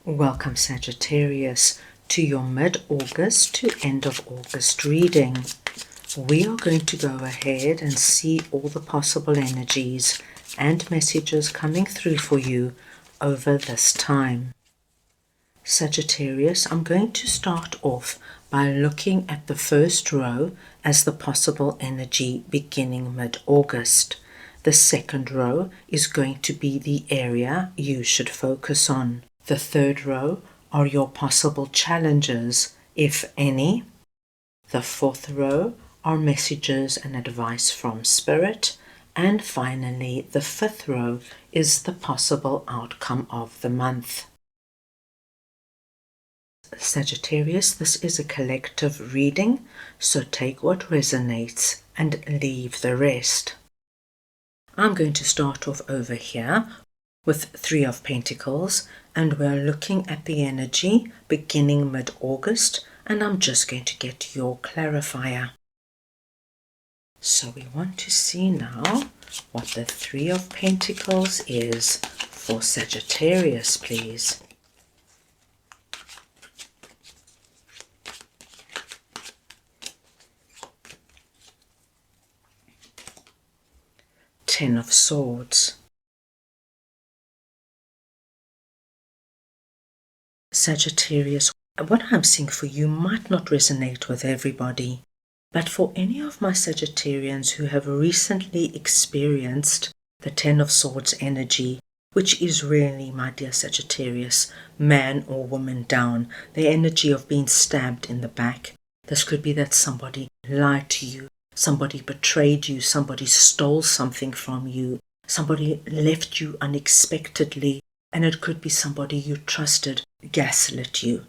Welcome, Sagittarius, to your mid-August to end of August reading. We are going to go ahead and see all the possible energies and messages coming through for you over this time. Sagittarius, I'm going to start off by looking at the first row as the possible energy beginning mid-August. The second row is going to be the area you should focus on. The third row are your possible challenges, if any. The fourth row are messages and advice from Spirit. And finally, the fifth row is the possible outcome of the month. Sagittarius, this is a collective reading, so take what resonates and leave the rest. I'm going to start off over here with Three of Pentacles, and we're looking at the energy beginning mid-August, and I'm just going to get your clarifier. So we want to see now what the Three of Pentacles is for Sagittarius, please. Ten of Swords. Sagittarius, what I'm seeing for you might not resonate with everybody, but for any of my Sagittarians who have recently experienced the Ten of Swords energy, which is really, my dear Sagittarius, man or woman down, the energy of being stabbed in the back. This could be that somebody lied to you, somebody betrayed you, somebody stole something from you, somebody left you unexpectedly, and it could be somebody you trusted gaslit you.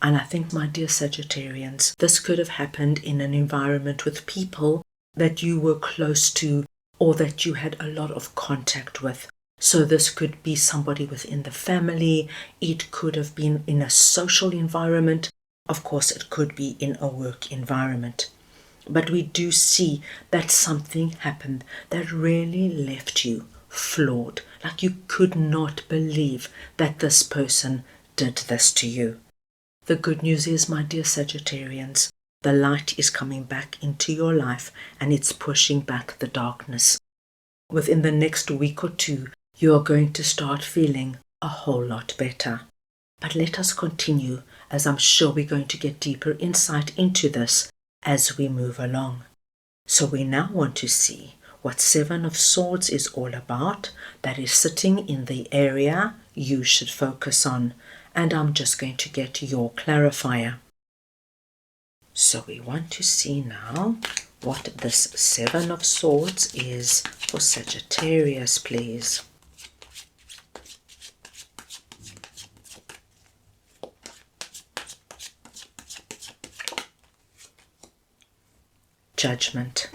And I think, my dear Sagittarians, this could have happened in an environment with people that you were close to or that you had a lot of contact with. So this could be somebody within the family, it could have been in a social environment, of course it could be in a work environment. But we do see that something happened that really left you flawed, like you could not believe that this person did this to you. The good news is, my dear Sagittarians, the light is coming back into your life and it's pushing back the darkness. Within the next week or two, you are going to start feeling a whole lot better. But let us continue, as I'm sure we're going to get deeper insight into this as we move along. So we now want to see what Seven of Swords is all about, that is sitting in the area you should focus on. And I'm just going to get your clarifier. So we want to see now what this Seven of Swords is for Sagittarius, please. Judgment.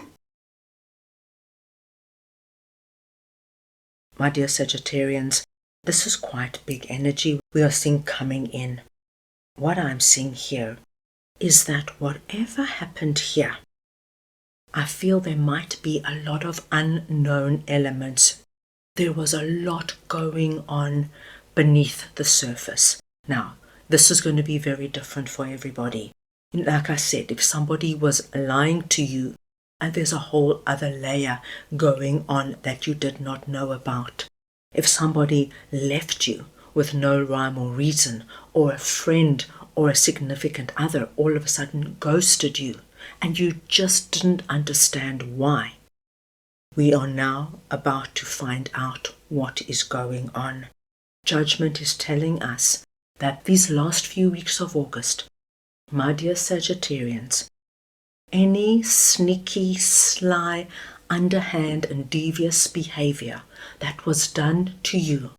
My dear Sagittarians, this is quite big energy we are seeing coming in. What I'm seeing here is that whatever happened here, I feel there might be a lot of unknown elements. There was a lot going on beneath the surface. Now, this is going to be very different for everybody. Like I said, if somebody was lying to you, and there's a whole other layer going on that you did not know about. If somebody left you with no rhyme or reason, or a friend or a significant other all of a sudden ghosted you, and you just didn't understand why, we are now about to find out what is going on. Judgment is telling us that these last few weeks of August, my dear Sagittarians, any sneaky, sly, underhand and devious behavior that was done to you,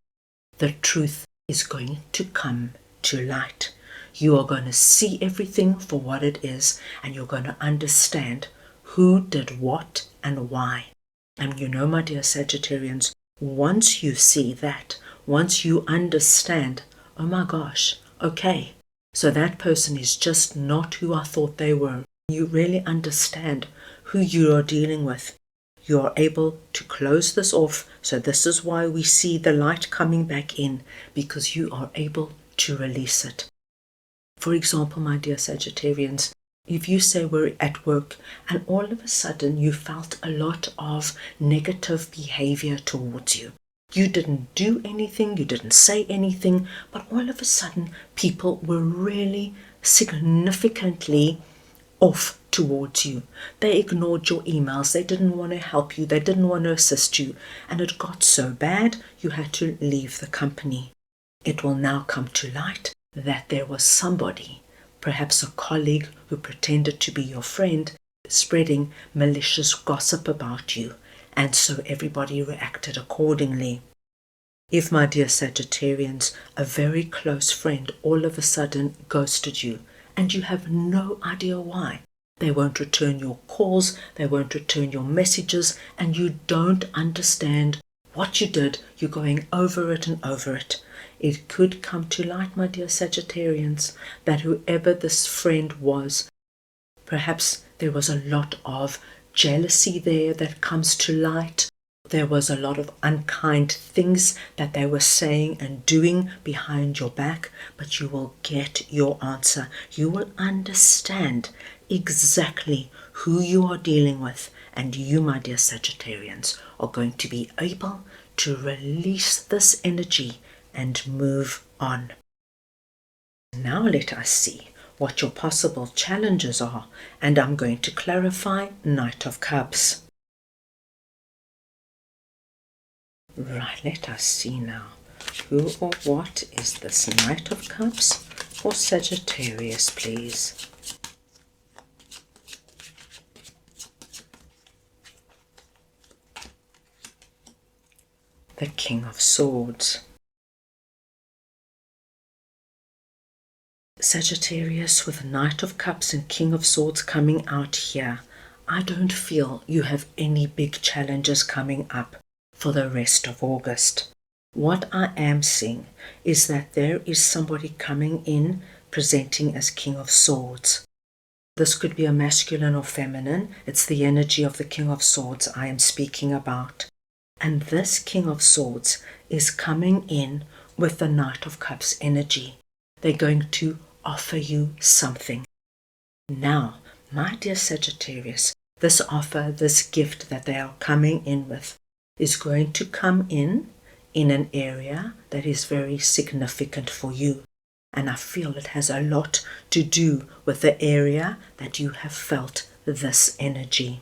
the truth is going to come to light. You are going to see everything for what it is, and you're going to understand who did what and why. And you know, my dear Sagittarians, once you see that, once you understand, oh my gosh, okay, so that person is just not who I thought they were. You really understand who you are dealing with. you are able to close this off. So this is why we see the light coming back in, because you are able to release it. For example, my dear Sagittarians, if you say we're at work and all of a sudden you felt a lot of negative behavior towards you. You didn't do anything, you didn't say anything, but all of a sudden people were really significantly off towards you. They ignored your emails, they didn't want to help you, they didn't want to assist you, and it got so bad you had to leave the company. It will now come to light that there was somebody, perhaps a colleague who pretended to be your friend, spreading malicious gossip about you, and so everybody reacted accordingly. If, my dear Sagittarians, a very close friend all of a sudden ghosted you, and you have no idea why, they won't return your calls, they won't return your messages, and you don't understand what you did, you're going over it and over it. It could come to light, my dear Sagittarians, that whoever this friend was, perhaps there was a lot of jealousy there that comes to light. There was a lot of unkind things that they were saying and doing behind your back, but you will get your answer. You will understand exactly who you are dealing with, and you, my dear Sagittarians, are going to be able to release this energy and move on. Now let us see what your possible challenges are, and I'm going to clarify Knight of Cups. Right, let us see now. Who or what is this Knight of Cups for Sagittarius, please? The King of Swords. Sagittarius, with Knight of Cups and King of Swords coming out here, I don't feel you have any big challenges coming up for the rest of August. What I am seeing is that there is somebody coming in presenting as King of Swords. This could be a masculine or feminine. It's the energy of the King of Swords I am speaking about. And this King of Swords is coming in with the Knight of Cups energy. They're going to offer you something. Now, my dear Sagittarius, this offer, this gift that they are coming in with is going to come in an area that is very significant for you. And I feel it has a lot to do with the area that you have felt this energy.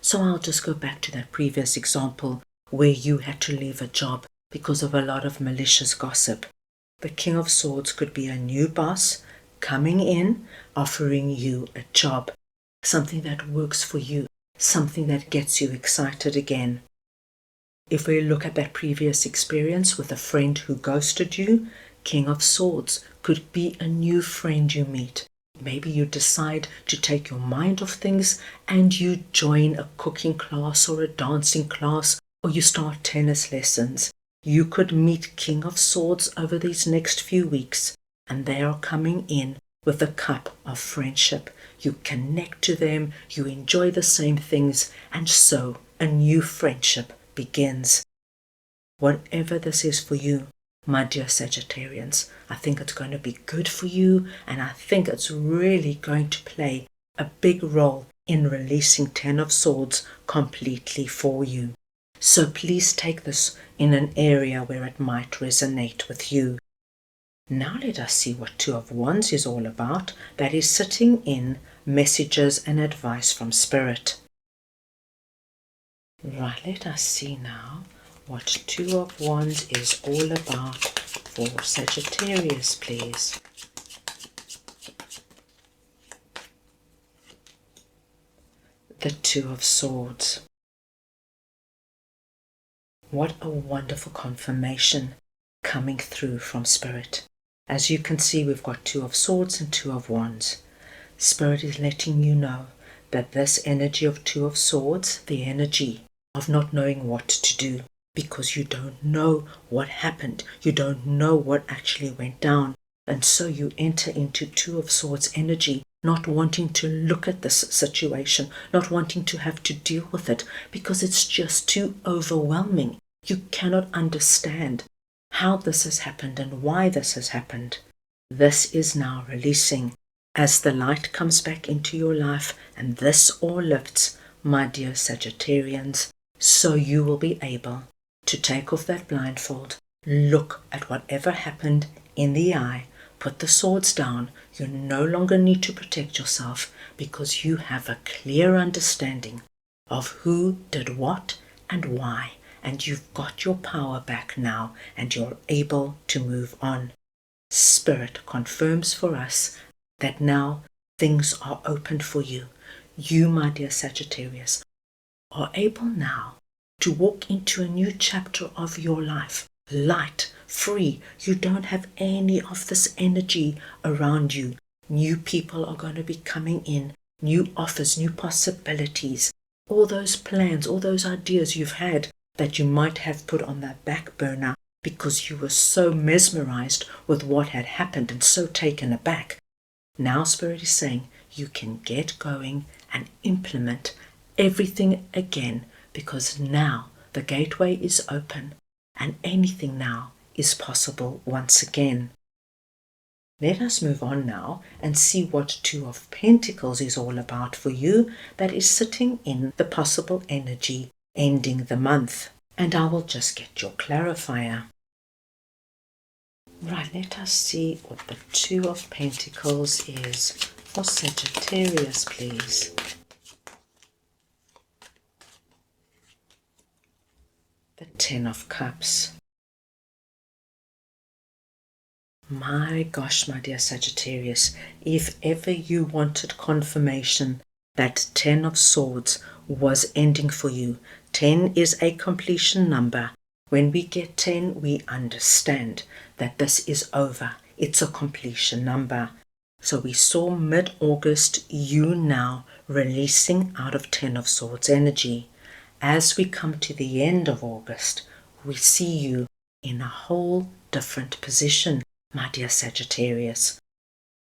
So I'll just go back to that previous example where you had to leave a job because of a lot of malicious gossip. The King of Swords could be a new boss coming in, offering you a job, something that works for you, something that gets you excited again. If we look at that previous experience with a friend who ghosted you, King of Swords could be a new friend you meet. Maybe you decide to take your mind off things and you join a cooking class or a dancing class, or you start tennis lessons. You could meet King of Swords over these next few weeks, and they are coming in with a cup of friendship. You connect to them, you enjoy the same things, and so a new friendship begins. Whatever this is for you, my dear Sagittarians, I think it's going to be good for you, and I think it's really going to play a big role in releasing Ten of Swords completely for you. So please take this in an area where it might resonate with you. Now let us see what Two of Wands is all about. That is sitting in messages and advice from Spirit. Right, let us see now what Two of Wands is all about for Sagittarius, please. The Two of Swords. What a wonderful confirmation coming through from Spirit. As you can see, we've got Two of Swords and Two of Wands. Spirit is letting you know that this energy of Two of Swords, the energy of not knowing what to do, because you don't know what happened, you don't know what actually went down, and so you enter into Two of Swords energy not wanting to look at this situation, not wanting to have to deal with it because it's just too overwhelming. You cannot understand how this has happened and why this has happened. This is now releasing as the light comes back into your life, and this all lifts, my dear Sagittarians, so you will be able to take off that blindfold, look at whatever happened in the eye, put the swords down. You no longer need to protect yourself because you have a clear understanding of who did what and why, and you've got your power back now and you're able to move on. Spirit confirms for us that now things are open for you. You, my dear Sagittarius, are able now to walk into a new chapter of your life, light, free. You don't have any of this energy around you. New people are going to be coming in, new offers, new possibilities. All those plans, all those ideas you've had that you might have put on that back burner because you were so mesmerized with what had happened and so taken aback. Now Spirit is saying you can get going and implement everything again, because now the gateway is open and anything now is possible once again. Let us move on now and see what Two of Pentacles is all about for you, that is sitting in the possible energy ending the month. And I will just get your clarifier. Right, let us see what the Two of Pentacles is for Sagittarius, please. The Ten of Cups. My gosh, my dear Sagittarius, if ever you wanted confirmation that 10 of Swords was ending for you, 10 is a completion number. When we get 10, we understand that this is over. It's a completion number. So we saw mid-August, you now releasing out of 10 of Swords energy. As we come to the end of August, we see you in a whole different position, my dear Sagittarius.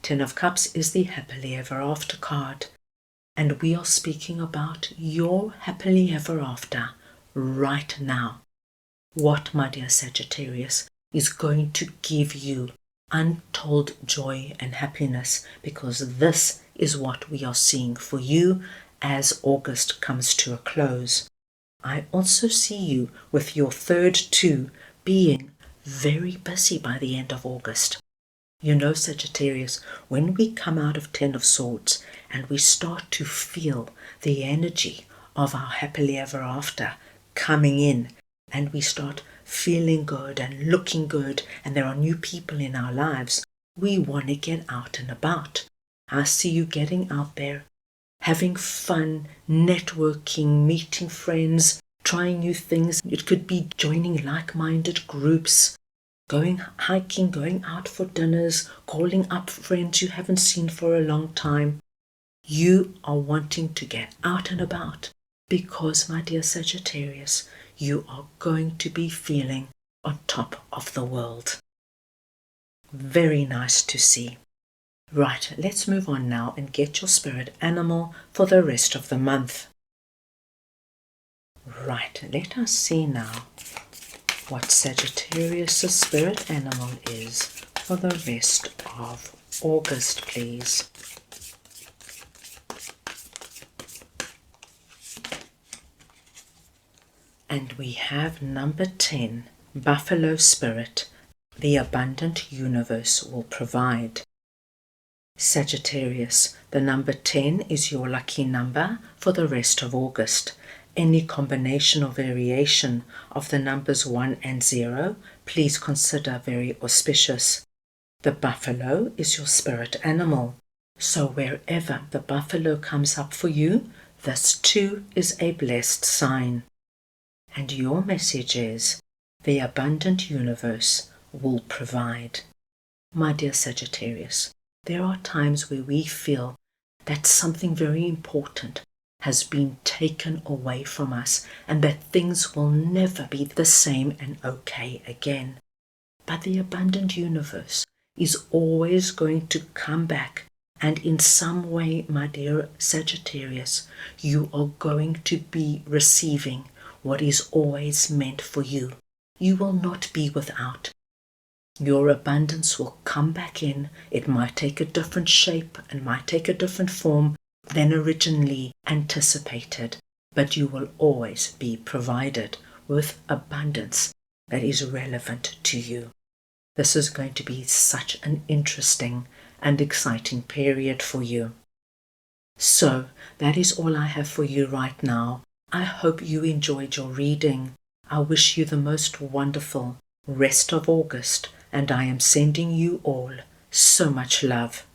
10 of Cups is the happily ever after card. And we are speaking about your happily ever after right now. What, my dear Sagittarius, is going to give you untold joy and happiness, because this is what we are seeing for you as August comes to a close. I also see you with your third two being very busy by the end of August. You know, Sagittarius, when we come out of 10 of Swords and we start to feel the energy of our happily ever after coming in, and we start feeling good and looking good, and there are new people in our lives, we want to get out and about. I see you getting out there, having fun, networking, meeting friends, trying new things. It could be joining like-minded groups, going hiking, going out for dinners, calling up friends you haven't seen for a long time. You are wanting to get out and about because, my dear Sagittarius, you are going to be feeling on top of the world. Very nice to see. Right, let's move on now and get your spirit animal for the rest of the month. Right, let us see now what Sagittarius' spirit animal is for the rest of August, please. And we have number 10, Buffalo Spirit. The abundant universe will provide. Sagittarius, the number 10 is your lucky number for the rest of August. Any combination or variation of the numbers 1 and 0, please consider very auspicious. The buffalo is your spirit animal. So wherever the buffalo comes up for you, this too is a blessed sign. And your message is, the abundant universe will provide. My dear Sagittarius, there are times where we feel that something very important has been taken away from us and that things will never be the same and okay again. But the abundant universe is always going to come back And in some way, my dear Sagittarius, you are going to be receiving what is always meant for you. You will not be without. Your abundance will come back in. It might take a different shape and might take a different form than originally anticipated, but you will always be provided with abundance that is relevant to you. This is going to be such an interesting and exciting period for you. So, that is all I have for you right now. I hope you enjoyed your reading. I wish you the most wonderful rest of August, and I am sending you all so much love.